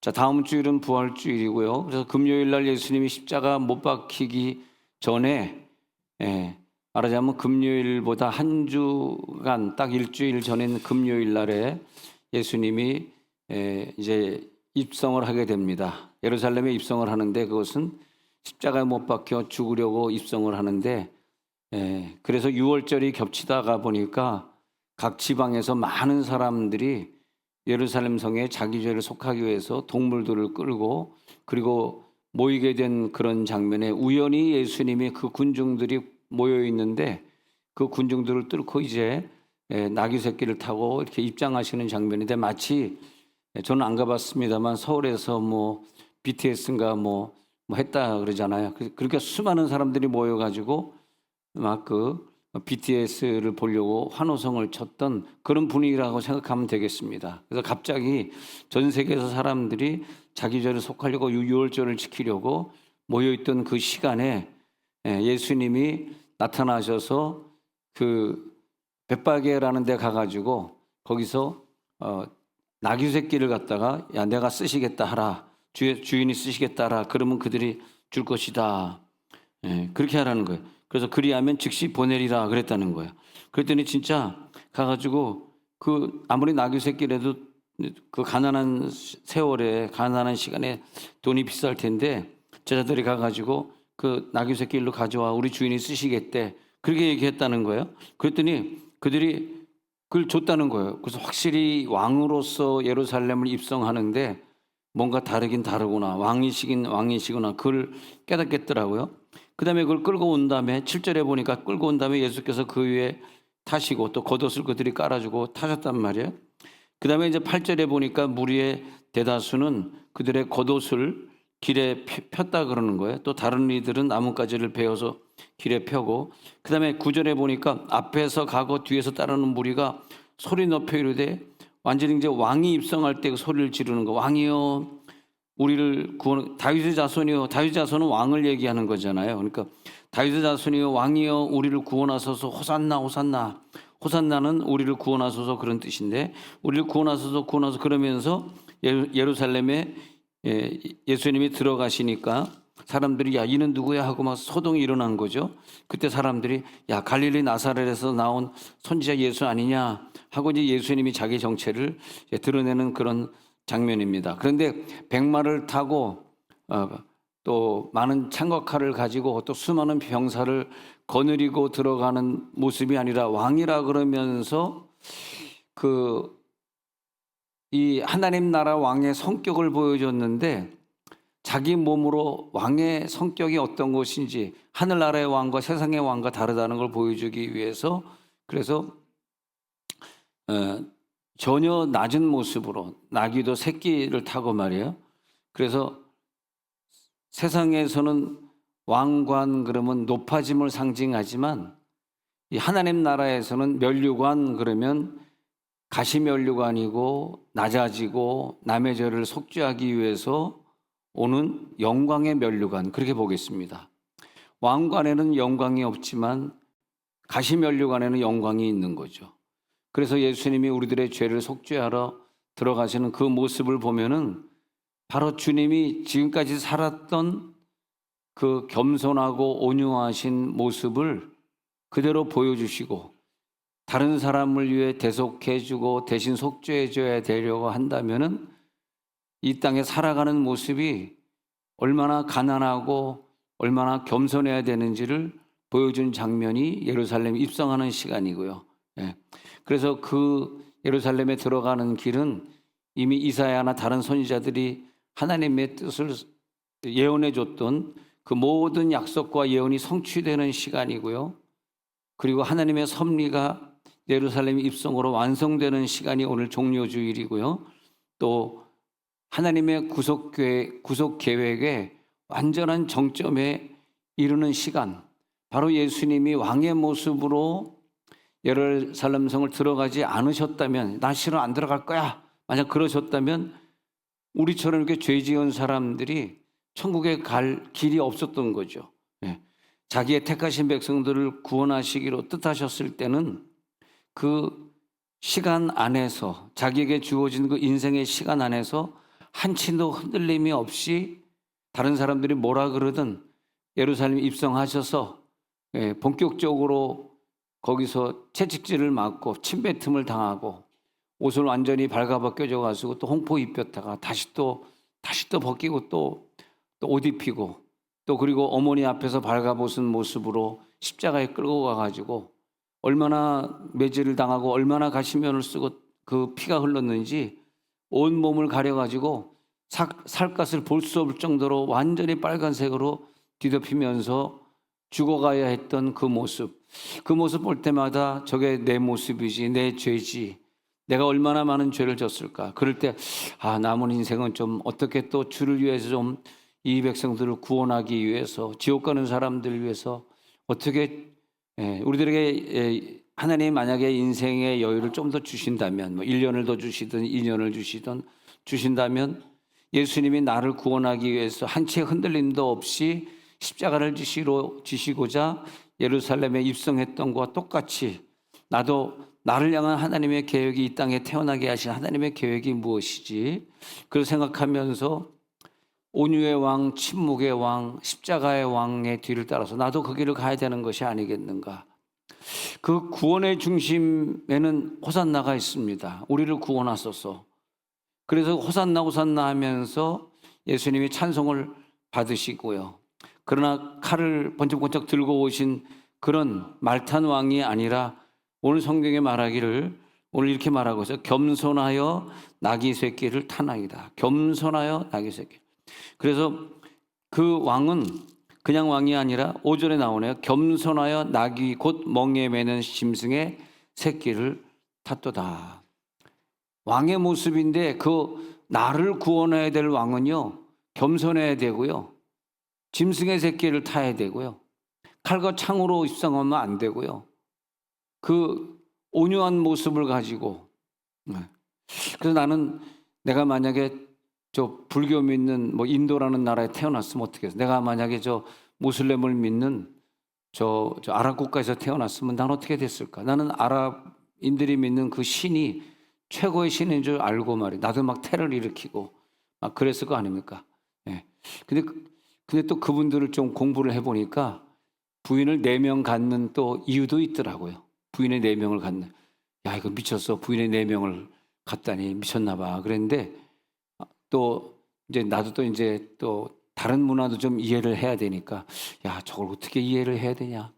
자, 다음 주일은 부활주일이고요. 그래서 금요일 날 예수님이 십자가 못 박히기 전에, 말하자면 금요일보다 한 주간 딱 일주일 전인 금요일 날에 예수님이 이제 입성을 하게 됩니다. 예루살렘에 입성을 하는데, 그것은 십자가에 못 박혀 죽으려고 입성을 하는데, 그래서 유월절이 겹치다가 보니까 각 지방에서 많은 사람들이 예루살렘 성에 자기 죄를 속하기 위해서 동물들을 끌고 그리고 모이게 된 그런 장면에 우연히 예수님이 그 군중들이 모여 있는데, 그 군중들을 뚫고 이제 나귀 새끼를 타고 이렇게 입장하시는 장면인데, 마치 저는 안 가봤습니다만 서울에서 뭐 BTS인가 뭐 했다 그러잖아요. 그러니까 수많은 사람들이 모여가지고 막 그 BTS를 보려고 환호성을 쳤던 그런 분위기라고 생각하면 되겠습니다. 그래서 갑자기 전 세계에서 사람들이 자기 죄를 속하려고 유월절을 지키려고 모여있던 그 시간에 예수님이 나타나셔서 그 벳바게라는 데 가가지고 거기서 나귀 새끼를 갖다가 야, 내가 쓰시겠다 하라, 주인이 쓰시겠다 하라, 그러면 그들이 줄 것이다, 그렇게 하라는 거예요. 그래서 그리하면 즉시 보내리라 그랬다는 거예요. 그랬더니 진짜 가가지고 그 아무리 나귀 새끼라도 그 가난한 세월에 가난한 시간에 돈이 비쌀 텐데 제자들이 가가지고 그 나귀 새끼를 가져와, 우리 주인이 쓰시겠대, 그렇게 얘기했다는 거예요. 그랬더니 그들이 그걸 줬다는 거예요. 그래서 확실히 왕으로서 예루살렘을 입성하는데 뭔가 다르긴 다르구나, 왕이시긴 왕이시구나, 그걸 깨닫겠더라고요. 그 다음에 그걸 끌고 온 다음에 7절에 보니까 끌고 온 다음에 예수께서 그 위에 타시고 또 겉옷을 그들이 깔아주고 타셨단 말이에요. 그 다음에 이제 8절에 보니까 무리의 대다수는 그들의 겉옷을 길에 폈다 그러는 거예요. 또 다른 이들은 나뭇가지를 베어서 길에 펴고, 그 다음에 9절에 보니까 앞에서 가고 뒤에서 따르는 무리가 소리 높여 이르되, 완전히 이제 왕이 입성할 때 그 소리를 지르는 거, 왕이여 우리를 구원, 다윗의 자손이요, 다윗의 자손은 왕을 얘기하는 거잖아요. 그러니까 다윗의 자손이요 왕이여 우리를 구원하소서, 호산나 호산나, 호산나는 우리를 구원하소서 그런 뜻인데, 우리를 구원하소서 구원하소서 그러면서 예루살렘에 예수님이 들어가시니까 사람들이 야 이는 누구야 하고 막 소동이 일어난 거죠. 그때 사람들이 야 갈릴리 나사렛에서 나온 선지자 예수 아니냐 하고 이제 예수님이 자기 정체를 드러내는 그런 장면입니다. 그런데 백마를 타고 또 많은 창거칼을 가지고 또 수많은 병사를 거느리고 들어가는 모습이 아니라 왕이라 그러면서 이 하나님 나라 왕의 성격을 보여줬는데, 자기 몸으로 왕의 성격이 어떤 것인지, 하늘나라의 왕과 세상의 왕과 다르다는 걸 보여주기 위해서, 그래서 전혀 낮은 모습으로 나귀도 새끼를 타고 말이에요. 그래서 세상에서는 왕관 그러면 높아짐을 상징하지만, 이 하나님 나라에서는 면류관 그러면 가시면류관이고 낮아지고 남의 죄를 속죄하기 위해서 오는 영광의 면류관, 그렇게 보겠습니다. 왕관에는 영광이 없지만 가시면류관에는 영광이 있는 거죠. 그래서 예수님이 우리들의 죄를 속죄하러 들어가시는 그 모습을 보면은 바로 주님이 지금까지 살았던 그 겸손하고 온유하신 모습을 그대로 보여주시고, 다른 사람을 위해 대속해주고 대신 속죄해줘야 되려고 한다면은 이 땅에 살아가는 모습이 얼마나 가난하고 얼마나 겸손해야 되는지를 보여준 장면이 예루살렘 입성하는 시간이고요. 그래서 그 예루살렘에 들어가는 길은 이미 이사야나 다른 선지자들이 하나님의 뜻을 예언해 줬던 그 모든 약속과 예언이 성취되는 시간이고요. 그리고 하나님의 섭리가 예루살렘 입성으로 완성되는 시간이 오늘 종료주일이고요. 또 하나님의 구속 계획의 완전한 정점에 이르는 시간, 바로 예수님이 왕의 모습으로 예루살렘 성을 들어가지 않으셨다면, 나 실은 안 들어갈 거야, 만약 그러셨다면 우리처럼 이렇게 죄 지은 사람들이 천국에 갈 길이 없었던 거죠. 자기의 택하신 백성들을 구원하시기로 뜻하셨을 때는 그 시간 안에서, 자기에게 주어진 그 인생의 시간 안에서 한치도 흔들림이 없이 다른 사람들이 뭐라 그러든 예루살렘 입성하셔서 본격적으로 거기서 채찍질을 맞고 침뱉음을 당하고 옷을 완전히 발가벗겨져 가지고 또 홍포 입혔다가 다시 또 벗기고 또 옷 입히고 또 그리고 어머니 앞에서 발가벗은 모습으로 십자가에 끌고 가가지고 얼마나 매질을 당하고 얼마나 가시면을 쓰고 그 피가 흘렀는지 온 몸을 가려가지고 살갗을 볼 수 없을 정도로 완전히 빨간색으로 뒤덮이면서 죽어가야 했던 그 모습 볼 때마다 저게 내 모습이지, 내 죄지, 내가 얼마나 많은 죄를 졌을까. 그럴 때 남은 인생은 좀 어떻게 또 주를 위해서 좀 이 백성들을 구원하기 위해서, 지옥 가는 사람들을 위해서 어떻게 우리들에게 하나님이 만약에 인생의 여유를 좀 더 주신다면, 뭐 1년을 더 주시든 2년을 주신다면 예수님이 나를 구원하기 위해서 한치의 흔들림도 없이 십자가를 지시고자 예루살렘에 입성했던 것과 똑같이 나도 나를 향한 하나님의 계획이 이 땅에 태어나게 하신 하나님의 계획이 무엇이지? 그걸 생각하면서 온유의 왕, 침묵의 왕, 십자가의 왕의 뒤를 따라서 나도 그 길을 가야 되는 것이 아니겠는가? 그 구원의 중심에는 호산나가 있습니다. 우리를 구원하소서. 그래서 호산나 호산나 하면서 예수님이 찬송을 받으시고요. 그러나 칼을 번쩍번쩍 들고 오신 그런 말탄 왕이 아니라 오늘 성경에 말하기를 오늘 이렇게 말하고 있어요. 겸손하여 나귀 새끼를 타나이다. 겸손하여 나귀 새끼. 그래서 그 왕은 그냥 왕이 아니라 5절에 나오네요. 겸손하여 나귀 곧 멍에 매는 짐승의 새끼를 탔도다. 왕의 모습인데 그 나를 구원해야 될 왕은요, 겸손해야 되고요, 짐승의 새끼를 타야 되고요, 칼과 창으로 입성하면 안 되고요, 그 온유한 모습을 가지고. 그래서 나는 내가 만약에 저 불교 믿는 뭐 인도라는 나라에 태어났으면 어떻게 해서, 내가 만약에 저 모슬렘을 믿는 저 아랍 국가에서 태어났으면 난 어떻게 됐을까? 나는 아랍인들이 믿는 그 신이 최고의 신인 줄 알고 말이야. 나도 막 테러를 일으키고 막 그랬을 거 아닙니까? 예. 근데 또 그분들을 좀 공부를 해보니까 부인을 4명 갖는 또 이유도 있더라고요. 부인의 4명을 갖는. 야, 이거 미쳤어. 부인의 4명을 갖다니 미쳤나 봐. 그랬는데 또 이제 나도 또 이제 또 다른 문화도 좀 이해를 해야 되니까, 야, 저걸 어떻게 이해를 해야 되냐.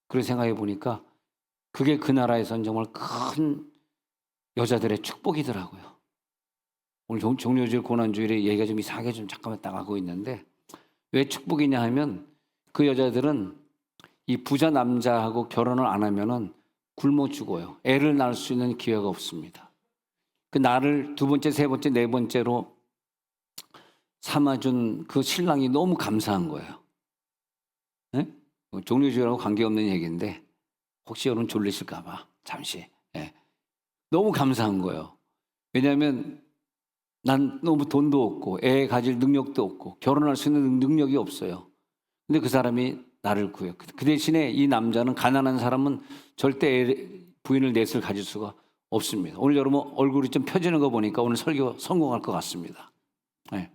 그런 생각해 보니까 그게 그 나라에선 정말 큰 여자들의 축복이더라고요. 오늘 종료주일 고난주일에 얘기가 좀 이상하게 좀 잠깐만 나가고 있는데, 왜 축복이냐 하면 그 여자들은 이 부자 남자하고 결혼을 안 하면은 굶어 죽어요. 애를 낳을 수 있는 기회가 없습니다. 그 나를 2번째, 3번째, 4번째로 삼아준 그 신랑이 너무 감사한 거예요. 네? 종료주일하고 관계없는 얘기인데 혹시 여러분 졸리실까 봐 잠시. 네. 너무 감사한 거예요. 왜냐하면 난 너무 돈도 없고 애 가질 능력도 없고 결혼할 수 있는 능력이 없어요. 근데 그 사람이 나를 구해요. 그 대신에 이 남자는, 가난한 사람은 절대 부인을 넷을 가질 수가 없습니다. 오늘 여러분 얼굴이 좀 펴지는 거 보니까 오늘 설교 성공할 것 같습니다. 네.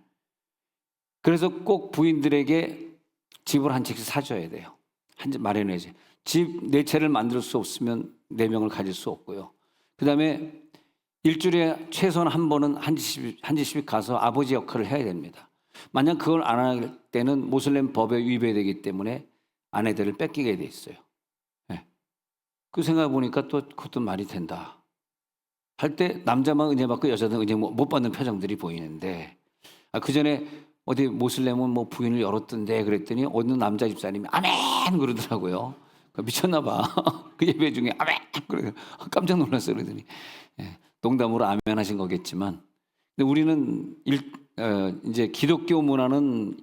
그래서 꼭 부인들에게 집을 한 채씩 사줘야 돼요. 한 집 마련해야지. 집 4채를 만들 수 없으면 4명을 가질 수 없고요. 그 다음에 일주일에 최소한 한 번은 한 집씩 가서 아버지 역할을 해야 됩니다. 만약 그걸 안 할 때는 모슬렘 법에 위배되기 때문에 아내들을 뺏기게 돼 있어요. 네. 그 생각해 보니까 또 그것도 말이 된다. 할 때 남자만 은혜 받고 여자들은 은혜 못 받는 표정들이 보이는데, 그 전에 어디 모슬렘은 뭐 부인을 열었던데 그랬더니 어느 남자 집사님이 아멘 그러더라고요. 미쳤나 봐. 그 예배 중에 아멘 그래. 깜짝 놀랐어요. 그러더니 농담으로 아멘 하신 거겠지만, 근데 우리는 이제 기독교 문화는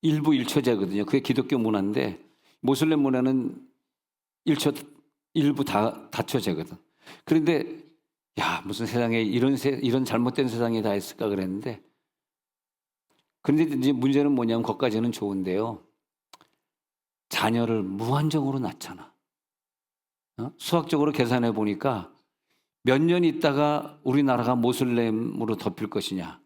일부 일처제거든요. 그게 기독교 문화인데 모슬렘 문화는 일부 다처제거든. 그런데 야, 무슨 세상에 이런 잘못된 세상이 다 있을까 그랬는데, 그런데 이제 문제는 뭐냐면 거기까지는 좋은데요. 자녀를 무한정으로 낳잖아. 수학적으로 계산해 보니까 몇 년 있다가 우리나라가 모슬렘으로 덮일 것이냐.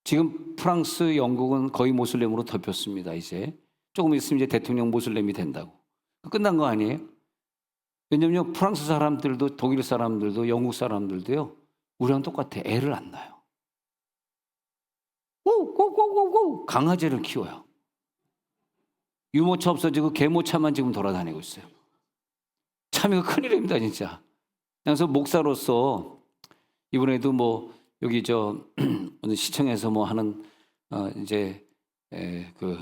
지금 프랑스, 영국은 거의 모슬렘으로 덮였습니다. 이제 조금 있으면 이제 대통령 모슬렘이 된다고. 끝난 거 아니에요? 왜냐면요, 프랑스 사람들도 독일 사람들도 영국 사람들도요, 우리랑 똑같아. 애를 안 낳아요. 꼬꼬꼬꼬꼬 강아지를 키워요. 유모차 없어지고 개모차만 지금 돌아다니고 있어요. 참 이거 큰일입니다, 진짜. 그래서 목사로서 이번에도 뭐 여기 저 오늘 시청에서 뭐 하는 이제 그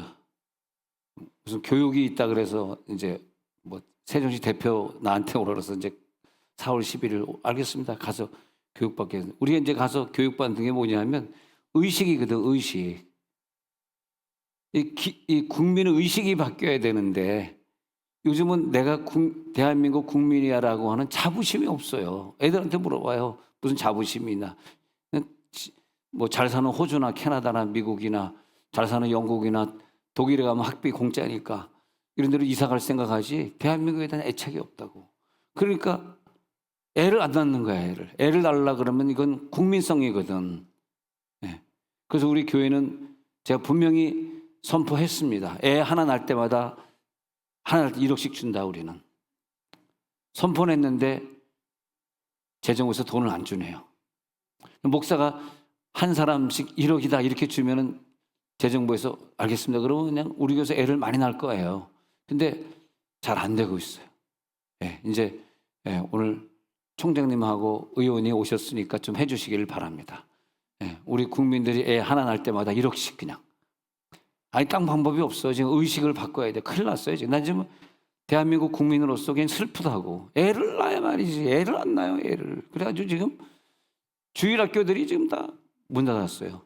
무슨 교육이 있다 그래서 이제 뭐 세종시 대표 나한테 오라 그래서 이제 4월 11일 알겠습니다. 가서 교육받게. 우리가 이제 가서 교육받는 게 뭐냐면 의식이거든, 의식. 이 국민의 의식이 바뀌어야 되는데 요즘은 내가 대한민국 국민이야라고 하는 자부심이 없어요. 애들한테 물어봐요. 무슨 자부심이나. 뭐 잘 사는 호주나 캐나다나 미국이나 잘 사는 영국이나 독일에 가면 학비 공짜니까 이런 데로 이사 갈 생각하지 대한민국에 대한 애착이 없다고. 그러니까 애를 안 낳는 거야, 애를. 애를 낳으려 그러면 이건 국민성이거든. 네. 그래서 우리 교회는 제가 분명히 선포했습니다. 애 하나 낳을 때마다 하나 낳을 때 1억씩 준다, 우리는. 선포는 했는데 재정부에서 돈을 안 주네요. 목사가 한 사람씩 1억이다 이렇게 주면은 재정부에서 알겠습니다. 그러면 그냥 우리 교회에서 애를 많이 낳을 거예요. 근데 잘 안 되고 있어요. 예, 이제 오늘 총장님하고 의원이 오셨으니까 좀 해주시기를 바랍니다. 예, 우리 국민들이 애 하나 낳을 때마다 1억씩 그냥. 아니, 딴 방법이 없어. 지금 의식을 바꿔야 돼. 큰일 났어요. 지금. 난 지금 대한민국 국민으로서 그냥 슬프다고. 애를 낳아야 말이지. 애를 안 낳아요, 애를. 그래가지고 지금 주일학교들이 지금 다 문 닫았어요.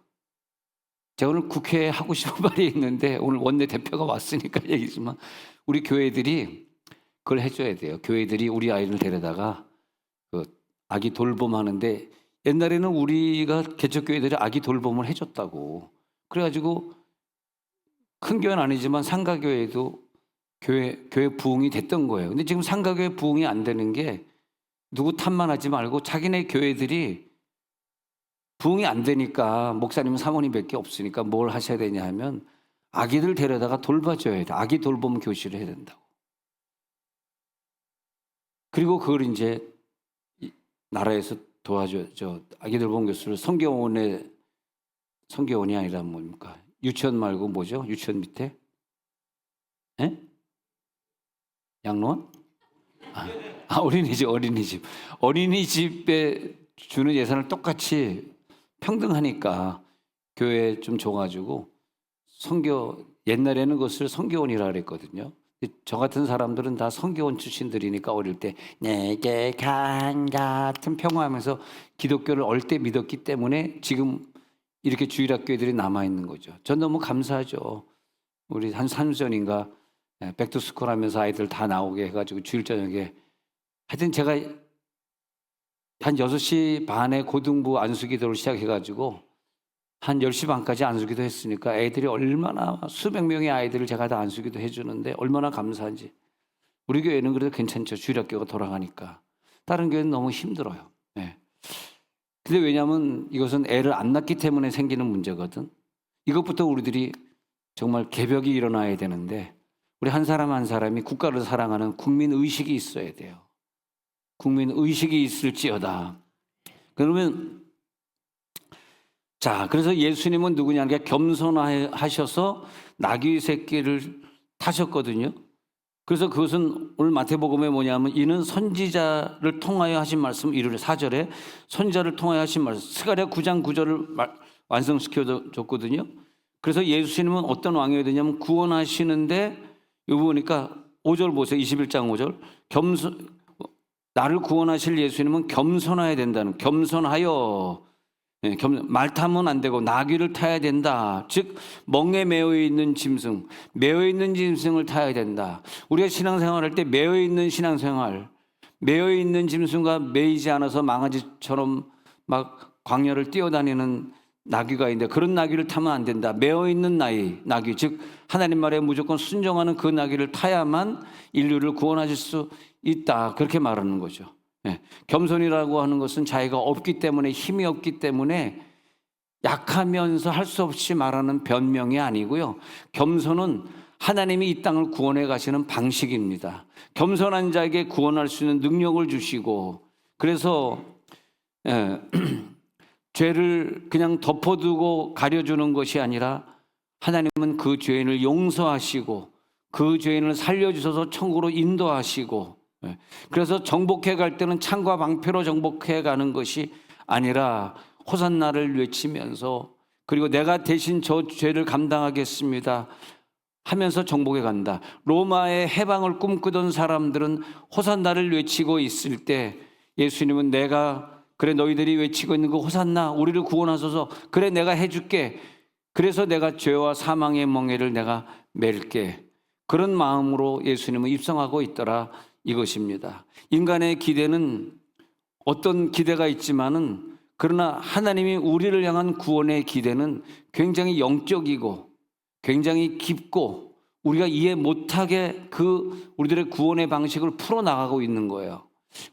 제가 오늘 국회에 하고 싶은 말이 있는데 오늘 원내대표가 왔으니까 얘기지만 우리 교회들이 그걸 해줘야 돼요. 교회들이 우리 아이를 데려다가 그 아기 돌봄하는데 옛날에는 우리가 개척교회들이 아기 돌봄을 해줬다고. 그래가지고 큰 교회는 아니지만 상가교회도 교회 부흥이 됐던 거예요. 근데 지금 상가교회 부흥이 안 되는 게 누구 탓만 하지 말고 자기네 교회들이 부흥이 안 되니까 목사님 사모님밖에 없으니까 뭘 하셔야 되냐 하면 아기들 데려다가 돌봐줘야 돼. 아기 돌봄 교실을 해야 된다고. 그리고 그걸 이제 나라에서 도와줘. 아기 돌봄 교실을 성교원이 아니라 뭡니까? 유치원 말고 뭐죠? 유치원 밑에? 에? 양로원? 어린이집. 어린이집에 주는 예산을 똑같이 평등하니까 교회에 좀 줘가지고 옛날에는 그것을 성교원이라 그랬거든요. 저 같은 사람들은 다 성교원 출신들이니까 어릴 때 내게 간 같은 평화하면서 기독교를 얼때 믿었기 때문에 지금 이렇게 주일학교들이 남아있는 거죠. 전 너무 감사하죠. 우리 한 3주 전인가 백투스쿨 하면서 아이들 다 나오게 해가지고 주일 저녁에 하여튼 제가 한 6시 반에 고등부 안수기도를 시작해가지고 한 10시 반까지 안수기도 했으니까 애들이 얼마나 수백 명의 아이들을 제가 다 안수기도 해주는데 얼마나 감사한지. 우리 교회는 그래도 괜찮죠. 주일학교가 돌아가니까. 다른 교회는 너무 힘들어요. 네. 근데 왜냐하면 이것은 애를 안 낳기 때문에 생기는 문제거든. 이것부터 우리들이 정말 개벽이 일어나야 되는데 우리 한 사람 한 사람이 국가를 사랑하는 국민의식이 있어야 돼요. 국민의식이 있을지어다. 그러면 자, 그래서 예수님은 누구냐? 겸손하셔서 나귀 새끼를 타셨거든요. 그래서 그것은 오늘 마태복음에 뭐냐면 이는 선지자를 통하여 하신 말씀 이르래 4절에 선지자를 통하여 하신 말씀 스가랴 9장 9절을 완성시켜 줬거든요. 그래서 예수님은 어떤 왕이어야 되냐면 구원하시는데 여기 보니까 5절 보세요. 21장 5절 나를 구원하실 예수님은 겸손해야 된다는 겸손하여 말 타면 안 되고 나귀를 타야 된다. 즉 멍에 매어 있는 짐승, 매어 있는 짐승을 타야 된다. 우리가 신앙생활할 때 매어 있는 신앙생활, 매어 있는 짐승과 매이지 않아서 망아지처럼 막 광야를 뛰어다니는 나귀가 있는데 그런 나귀를 타면 안 된다. 매어 있는 나귀, 즉 하나님 말에 무조건 순종하는 그 나귀를 타야만 인류를 구원하실 수 있다. 그렇게 말하는 거죠. 겸손이라고 하는 것은 자기가 없기 때문에 힘이 없기 때문에 약하면서 할 수 없이 말하는 변명이 아니고요. 겸손은 하나님이 이 땅을 구원해 가시는 방식입니다. 겸손한 자에게 구원할 수 있는 능력을 주시고, 그래서 죄를 그냥 덮어두고 가려주는 것이 아니라 하나님은 그 죄인을 용서하시고 그 죄인을 살려주셔서 천국으로 인도하시고, 그래서 정복해 갈 때는 창과 방패로 정복해 가는 것이 아니라 호산나를 외치면서, 그리고 내가 대신 저 죄를 감당하겠습니다 하면서 정복해 간다. 로마의 해방을 꿈꾸던 사람들은 호산나를 외치고 있을 때 예수님은 내가, 그래 너희들이 외치고 있는 그 호산나, 우리를 구원하소서, 그래 내가 해줄게, 그래서 내가 죄와 사망의 멍에를 내가 맬게, 그런 마음으로 예수님은 입성하고 있더라, 이것입니다. 인간의 기대는 어떤 기대가 있지만은, 그러나 하나님이 우리를 향한 구원의 기대는 굉장히 영적이고 굉장히 깊고 우리가 이해 못하게 그 우리들의 구원의 방식을 풀어나가고 있는 거예요.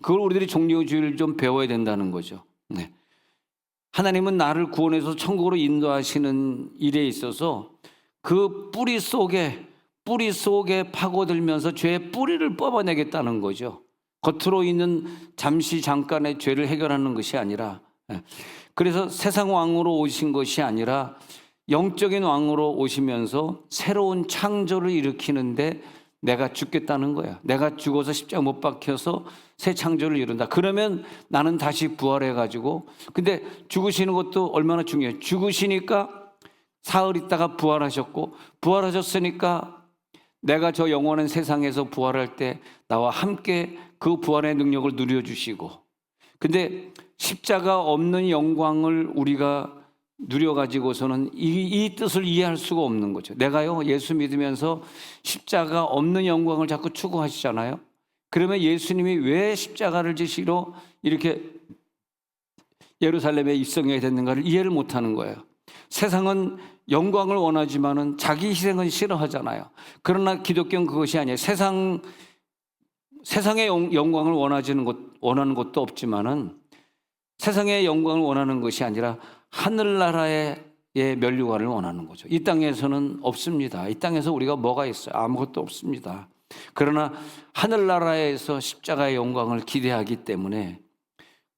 그걸 우리들이 종료주의를 좀 배워야 된다는 거죠. 네. 하나님은 나를 구원해서 천국으로 인도하시는 일에 있어서 그 뿌리 속에 파고들면서 죄의 뿌리를 뽑아내겠다는 거죠. 겉으로 있는 잠시 잠깐의 죄를 해결하는 것이 아니라, 그래서 세상 왕으로 오신 것이 아니라 영적인 왕으로 오시면서 새로운 창조를 일으키는데 내가 죽겠다는 거야. 내가 죽어서 십자가 못 박혀서 새 창조를 이룬다. 그러면 나는 다시 부활해가지고, 근데 죽으시는 것도 얼마나 중요해요. 죽으시니까 사흘 있다가 부활하셨고, 부활하셨으니까 내가 저 영원한 세상에서 부활할 때 나와 함께 그 부활의 능력을 누려주시고, 근데 십자가 없는 영광을 우리가 누려가지고서는 이 뜻을 이해할 수가 없는 거죠. 내가요, 예수 믿으면서 십자가 없는 영광을 자꾸 추구하시잖아요. 그러면 예수님이 왜 십자가를 지시러 이렇게 예루살렘에 입성해야 됐는가를 이해를 못하는 거예요. 세상은 영광을 원하지만은 자기 희생은 싫어하잖아요. 그러나 기독교는 그것이 아니에요. 세상의 영광을 원하는 것도 없지만은, 세상의 영광을 원하는 것이 아니라 하늘나라의 면류관을 원하는 거죠. 이 땅에서는 없습니다. 이 땅에서 우리가 뭐가 있어요? 아무것도 없습니다. 그러나 하늘나라에서 십자가의 영광을 기대하기 때문에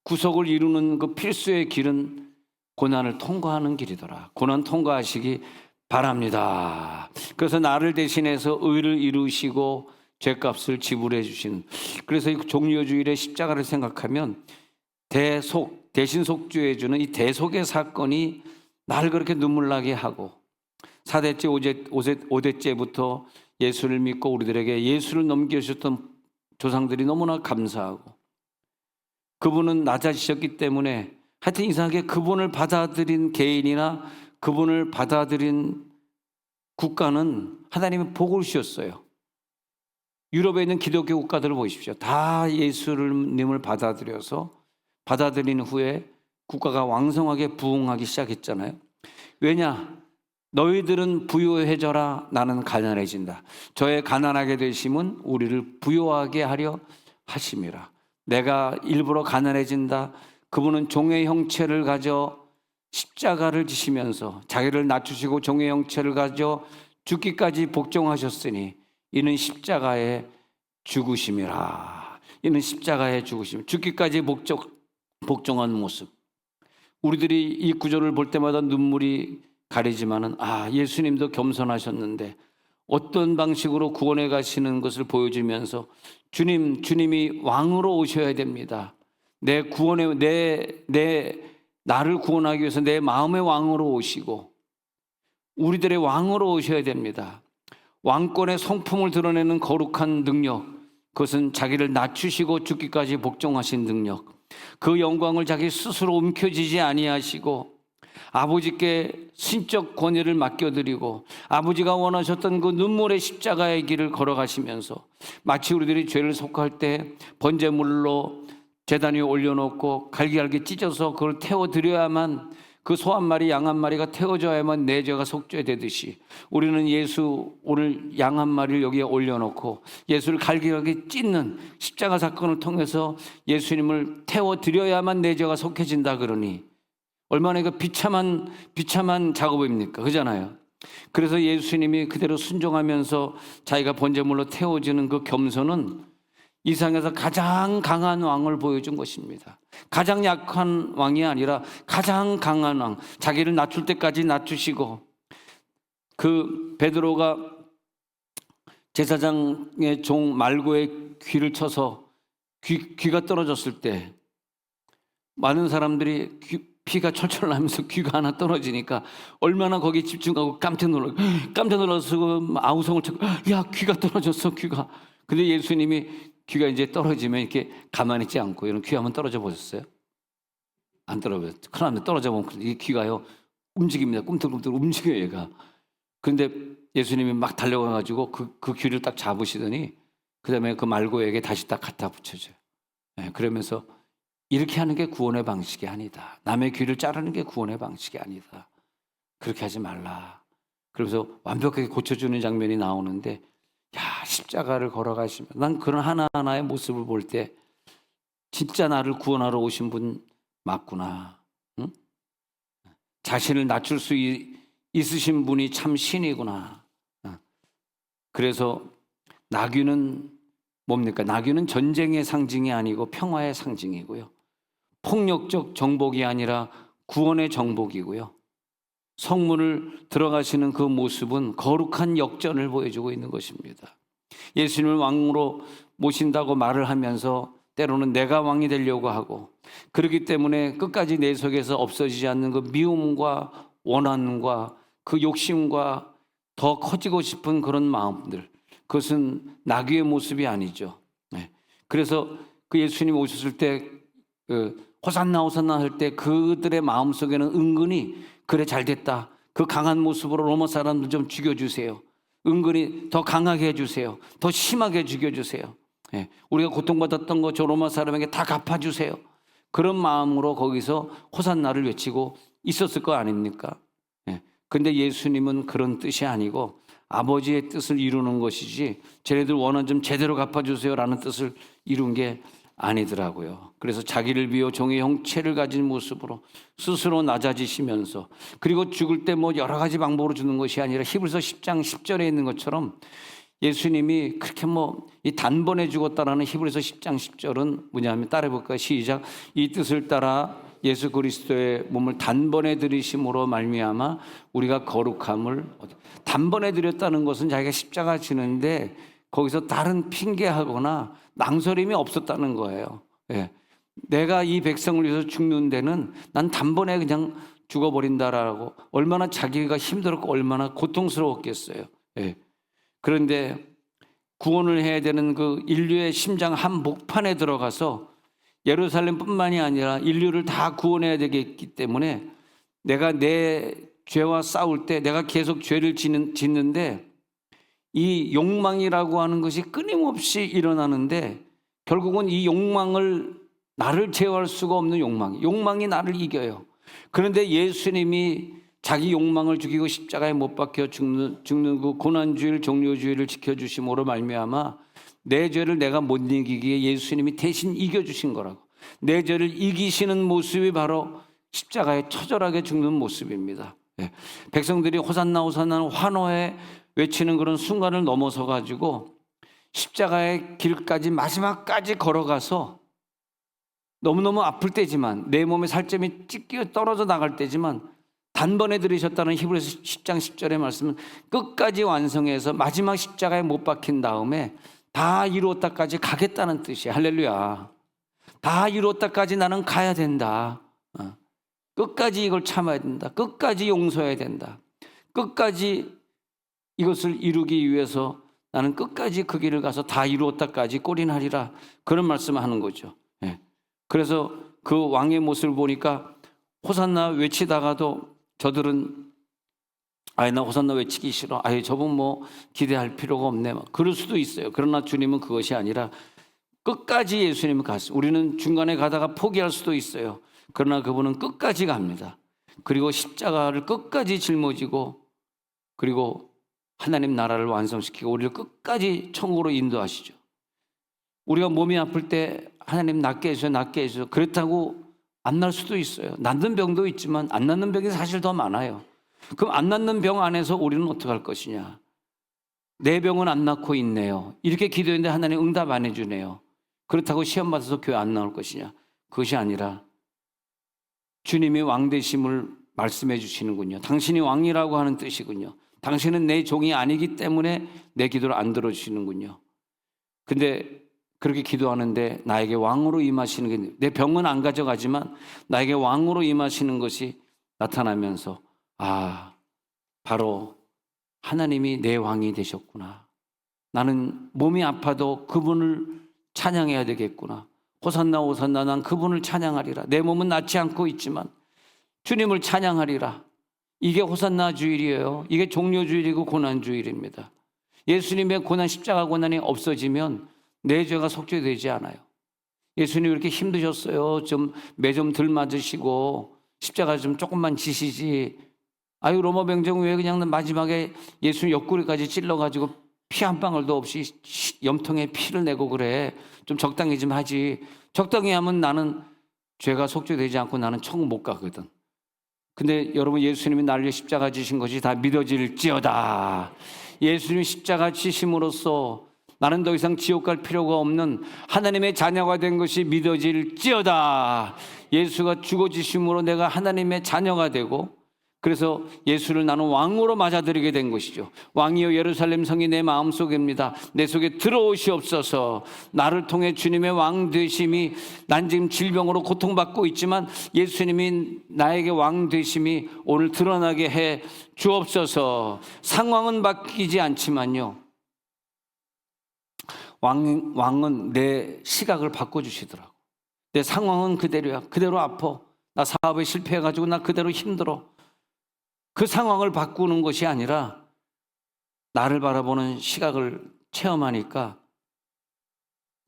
구속을 이루는 그 필수의 길은 고난을 통과하는 길이더라. 고난 통과하시기 바랍니다. 그래서 나를 대신해서 의를 이루시고 죄값을 지불해 주신, 그래서 이 종려주일의 십자가를 생각하면 대신 속죄해 주는 이 대속의 사건이 나를 그렇게 눈물 나게 하고, 4대째 5대째부터 예수를 믿고 우리들에게 예수를 넘겨주셨던 조상들이 너무나 감사하고, 그분은 낮아지셨기 때문에 하여튼 이상하게 그분을 받아들인 개인이나 그분을 받아들인 국가는 하나님의 복을 주셨어요. 유럽에 있는 기독교 국가들을 보십시오. 다 예수님을 받아들인 후에 국가가 왕성하게 부흥하기 시작했잖아요. 왜냐? 너희들은 부유해져라, 나는 가난해진다. 저의 가난하게 되심은 우리를 부유하게 하려 하심이라. 내가 일부러 가난해진다. 그분은 종의 형체를 가져 십자가를 지시면서 자기를 낮추시고 종의 형체를 가져 죽기까지 복종하셨으니 이는 십자가의 죽으심이라. 이는 십자가의 죽으심, 죽기까지 복종한 모습. 우리들이 이 구절을 볼 때마다 눈물이 가리지만은, 예수님도 겸손하셨는데 어떤 방식으로 구원해 가시는 것을 보여주면서 주님이 왕으로 오셔야 됩니다. 나를 구원하기 위해서 내 마음의 왕으로 오시고 우리들의 왕으로 오셔야 됩니다. 왕권의 성품을 드러내는 거룩한 능력, 그것은 자기를 낮추시고 죽기까지 복종하신 능력, 그 영광을 자기 스스로 움켜쥐지 아니하시고 아버지께 신적 권위를 맡겨드리고 아버지가 원하셨던 그 눈물의 십자가의 길을 걸어가시면서, 마치 우리들이 죄를 속할 때 번제물로 제단 위에 올려놓고 갈기갈기 찢어서 그걸 태워드려야만, 그 소 한 마리 양 한 마리가 태워져야만 내 죄가 속죄되듯이, 우리는 오늘 양 한 마리를 여기에 올려놓고 예수를 갈기갈기 찢는 십자가 사건을 통해서 예수님을 태워드려야만 내 죄가 속해진다. 그러니 얼마나 이거 비참한 작업입니까? 그잖아요. 그래서 예수님이 그대로 순종하면서 자기가 번제물로 태워지는 그 겸손은 이 세상에서 가장 강한 왕을 보여준 것입니다. 가장 약한 왕이 아니라 가장 강한 왕, 자기를 낮출 때까지 낮추시고, 그 베드로가 제사장의 종 말고의 귀를 쳐서 귀가 떨어졌을 때 많은 사람들이 피가 철철 나면서 귀가 하나 떨어지니까 얼마나 거기에 집중하고 깜짝 놀라서 아우성을 치고, 야, 귀가 떨어졌어, 귀가. 근데 예수님이 귀가 이제 떨어지면 이렇게 가만히 있지 않고, 이런 귀 한번 떨어져 보셨어요? 안 떨어져요. 큰일 납니다. 떨어져 보면 이 귀가요 움직입니다. 꿈틀꿈틀 움직여요, 얘가. 그런데 예수님이 막 달려가가지고 그 귀를 딱 잡으시더니 그 다음에 그 말고에게 다시 딱 갖다 붙여줘요. 네, 그러면서 이렇게 하는 게 구원의 방식이 아니다. 남의 귀를 자르는 게 구원의 방식이 아니다. 그렇게 하지 말라. 그러면서 완벽하게 고쳐주는 장면이 나오는데, 야, 십자가를 걸어가시면, 난 그런 하나하나의 모습을 볼 때 진짜 나를 구원하러 오신 분 맞구나. 응? 자신을 낮출 수 있으신 분이 참 신이구나. 그래서 나귀는 뭡니까? 나귀는 전쟁의 상징이 아니고 평화의 상징이고요. 폭력적 정복이 아니라 구원의 정복이고요. 성문을 들어가시는 그 모습은 거룩한 역전을 보여주고 있는 것입니다. 예수님을 왕으로 모신다고 말을 하면서 때로는 내가 왕이 되려고 하고, 그렇기 때문에 끝까지 내 속에서 없어지지 않는 그 미움과 원한과 그 욕심과 더 커지고 싶은 그런 마음들, 그것은 나귀의 모습이 아니죠. 그래서 그 예수님 오셨을 때 호산나 호산나 할 때 그들의 마음속에는 은근히, 그래 잘됐다, 그 강한 모습으로 로마 사람들 좀 죽여주세요, 은근히 더 강하게 해주세요, 더 심하게 죽여주세요, 우리가 고통받았던 거 저 로마 사람에게 다 갚아주세요, 그런 마음으로 거기서 호산나를 외치고 있었을 거 아닙니까? 근데 예수님은 그런 뜻이 아니고 아버지의 뜻을 이루는 것이지, 쟤네들 원한 좀 제대로 갚아주세요 라는 뜻을 이룬 게 아니더라고요. 그래서 자기를 비워 종의 형체를 가진 모습으로 스스로 낮아지시면서, 그리고 죽을 때 뭐 여러 가지 방법으로 죽는 것이 아니라 히브리서 10장 10절에 있는 것처럼 예수님이 그렇게 이 단번에 죽었다라는 히브리서 10장 10절은 뭐냐면, 따라해볼까요? 시작. 이 뜻을 따라 예수 그리스도의 몸을 단번에 들이심으로 말미암아 우리가 거룩함을, 단번에 들였다는 것은 자기가 십자가 지는데 거기서 다른 핑계하거나 낭설임이 없었다는 거예요. 내가 이 백성을 위해서 죽는 데는 난 단번에 그냥 죽어버린다라고, 얼마나 자기가 힘들었고 얼마나 고통스러웠겠어요. 그런데 구원을 해야 되는 그 인류의 심장 한복판에 들어가서 예루살렘뿐만이 아니라 인류를 다 구원해야 되겠기 때문에, 내가 내 죄와 싸울 때 내가 계속 죄를 짓는데 이 욕망이라고 하는 것이 끊임없이 일어나는데, 결국은 이 욕망을, 나를 제어할 수가 없는 욕망이 나를 이겨요. 그런데 예수님이 자기 욕망을 죽이고 십자가에 못 박혀 죽는 그 고난주일 종료주일을 지켜주심으로 말미암아 내 죄를 내가 못 이기기에 예수님이 대신 이겨주신 거라고. 내 죄를 이기시는 모습이 바로 십자가에 처절하게 죽는 모습입니다. 백성들이 호산나 호산나 환호에 외치는 그런 순간을 넘어서 가지고 십자가의 길까지 마지막까지 걸어가서 너무너무 아플 때지만, 내 몸에 살점이 찢겨 떨어져 나갈 때지만, 단번에 들으셨다는 히브리서 10장 10절의 말씀은 끝까지 완성해서 마지막 십자가에 못 박힌 다음에 다 이루었다까지 가겠다는 뜻이에요. 할렐루야. 다 이루었다까지 나는 가야 된다. 끝까지 이걸 참아야 된다. 끝까지 용서해야 된다. 끝까지 이것을 이루기 위해서 나는 끝까지 그 길을 가서 다 이루었다까지 꼬린하리라, 그런 말씀을 하는 거죠. 그래서 그 왕의 모습을 보니까 호산나 외치다가도 저들은 나 호산나 외치기 싫어, 저분 기대할 필요가 없네, 그럴 수도 있어요. 그러나 주님은 그것이 아니라 끝까지 예수님은 갔어요. 우리는 중간에 가다가 포기할 수도 있어요. 그러나 그분은 끝까지 갑니다. 그리고 십자가를 끝까지 짊어지고, 그리고 하나님 나라를 완성시키고 우리를 끝까지 천국으로 인도하시죠. 우리가 몸이 아플 때 하나님 낫게 해주세요, 낫게 해주세요, 그렇다고 안 날 수도 있어요. 낫는 병도 있지만 안 낫는 병이 사실 더 많아요. 그럼 안 낫는 병 안에서 우리는 어떻게 할 것이냐? 내 병은 안 낫고 있네요. 이렇게 기도했는데 하나님 응답 안 해주네요. 그렇다고 시험 받아서 교회 안 나올 것이냐? 그것이 아니라 주님이 왕 되심을 말씀해 주시는군요. 당신이 왕이라고 하는 뜻이군요. 당신은 내 종이 아니기 때문에 내 기도를 안 들어주시는군요. 근데 그렇게 기도하는데 나에게 왕으로 임하시는 게, 내 병은 안 가져가지만 나에게 왕으로 임하시는 것이 나타나면서, 아, 바로 하나님이 내 왕이 되셨구나. 나는 몸이 아파도 그분을 찬양해야 되겠구나. 호산나 호산나, 난 그분을 찬양하리라. 내 몸은 낫지 않고 있지만 주님을 찬양하리라. 이게 호산나 주일이에요. 이게 종료주일이고 고난주일입니다. 예수님의 고난, 십자가 고난이 없어지면 내 죄가 속죄되지 않아요. 예수님 이렇게 힘드셨어요. 좀 매 좀 덜 맞으시고 십자가 좀 조금만 지시지. 아유, 로마 병정 왜 그냥 마지막에 예수님 옆구리까지 찔러가지고 피 한 방울도 없이 염통에 피를 내고 그래. 좀 적당히 좀 하지. 적당히 하면 나는 죄가 속죄되지 않고 나는 천국 못 가거든. 근데 여러분, 예수님이 나를 위해 십자가 지신 것이 다 믿어질지어다. 예수님 십자가 지심으로써 나는 더 이상 지옥 갈 필요가 없는 하나님의 자녀가 된 것이 믿어질지어다. 예수가 죽어지심으로 내가 하나님의 자녀가 되고, 그래서 예수를 나는 왕으로 맞아들이게 된 것이죠. 왕이여 예루살렘 성이 내 마음속입니다. 내 속에 들어오시옵소서. 나를 통해 주님의 왕 되심이, 난 지금 질병으로 고통받고 있지만 예수님이 나에게 왕 되심이 오늘 드러나게 해 주옵소서. 상황은 바뀌지 않지만요, 왕은 내 시각을 바꿔주시더라고. 내 상황은 그대로야. 그대로 아파. 나 사업에 실패해가지고 나 그대로 힘들어. 그 상황을 바꾸는 것이 아니라 나를 바라보는 시각을 체험하니까,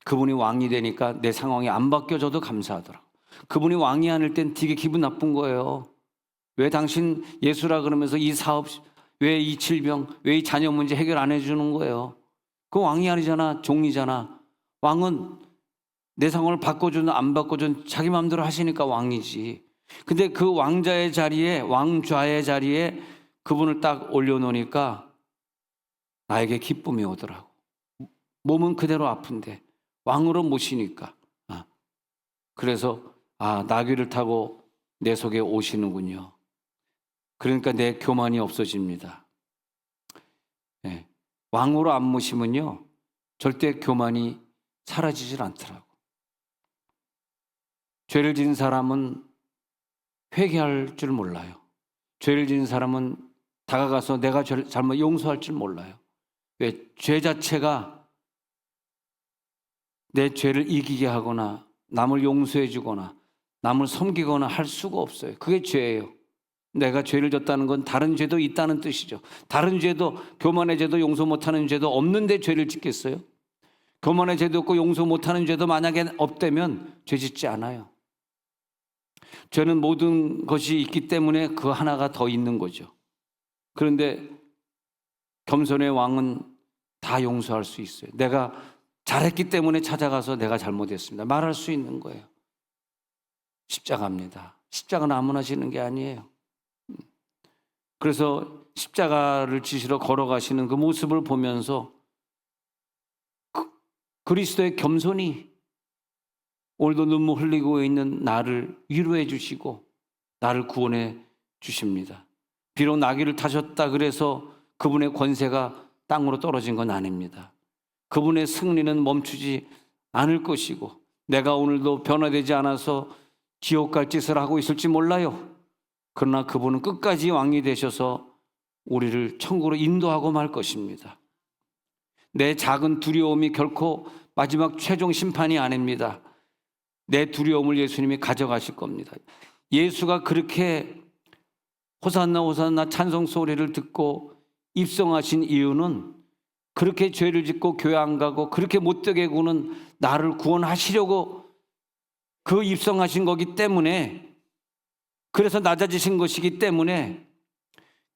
그분이 왕이 되니까 내 상황이 안 바뀌어져도 감사하더라고. 그분이 왕이 아닐 땐 되게 기분 나쁜 거예요. 왜 당신 예수라 그러면서 이 사업, 왜 이 질병, 왜 이 자녀 문제 해결 안 해주는 거예요? 그 왕이 아니잖아. 종이잖아. 왕은 내 상황을 바꿔주든 안 바꿔주든 자기 마음대로 하시니까 왕이지. 근데 그 왕자의 자리에, 왕좌의 자리에 그분을 딱 올려놓으니까 나에게 기쁨이 오더라고. 몸은 그대로 아픈데 왕으로 모시니까. 그래서 나귀를 타고 내 속에 오시는군요. 그러니까 내 교만이 없어집니다. 네. 왕으로 안 모시면요, 절대 교만이 사라지질 않더라고. 죄를 지은 사람은 회개할 줄 몰라요. 죄를 지은 사람은 다가가서 내가 죄를 잘못 용서할 줄 몰라요. 왜? 죄 자체가 내 죄를 이기게 하거나 남을 용서해 주거나 남을 섬기거나 할 수가 없어요. 그게 죄예요. 내가 죄를 졌다는 건 다른 죄도 있다는 뜻이죠. 다른 죄도, 교만의 죄도 용서 못하는 죄도 없는데 죄를 짓겠어요? 교만의 죄도 없고 용서 못하는 죄도 만약에 없다면 죄 짓지 않아요. 죄는 모든 것이 있기 때문에 그 하나가 더 있는 거죠. 그런데 겸손의 왕은 다 용서할 수 있어요. 내가 잘했기 때문에 찾아가서 내가 잘못했습니다 말할 수 있는 거예요. 십자가입니다. 십자가는 아무나 지는 게 아니에요. 그래서 십자가를 지시러 걸어가시는 그 모습을 보면서 그리스도의 겸손이 오늘도 눈물 흘리고 있는 나를 위로해 주시고 나를 구원해 주십니다. 비록 나귀를 타셨다 그래서 그분의 권세가 땅으로 떨어진 건 아닙니다. 그분의 승리는 멈추지 않을 것이고, 내가 오늘도 변화되지 않아서 지옥 갈 짓을 하고 있을지 몰라요. 그러나 그분은 끝까지 왕이 되셔서 우리를 천국으로 인도하고 말 것입니다. 내 작은 두려움이 결코 마지막 최종 심판이 아닙니다. 내 두려움을 예수님이 가져가실 겁니다. 예수가 그렇게 호산나 호산나 찬송 소리를 듣고 입성하신 이유는, 그렇게 죄를 짓고 교회 안 가고 그렇게 못되게 구는 나를 구원하시려고 그 입성하신 거기 때문에, 그래서 낮아지신 것이기 때문에,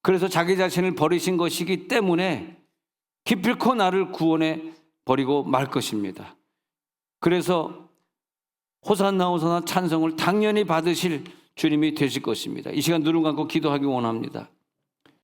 그래서 자기 자신을 버리신 것이기 때문에 기필코 나를 구원해 버리고 말 것입니다. 그래서 호산나 호산나 찬송을 당연히 받으실 주님이 되실 것입니다. 이 시간 눈을 감고 기도하기 원합니다.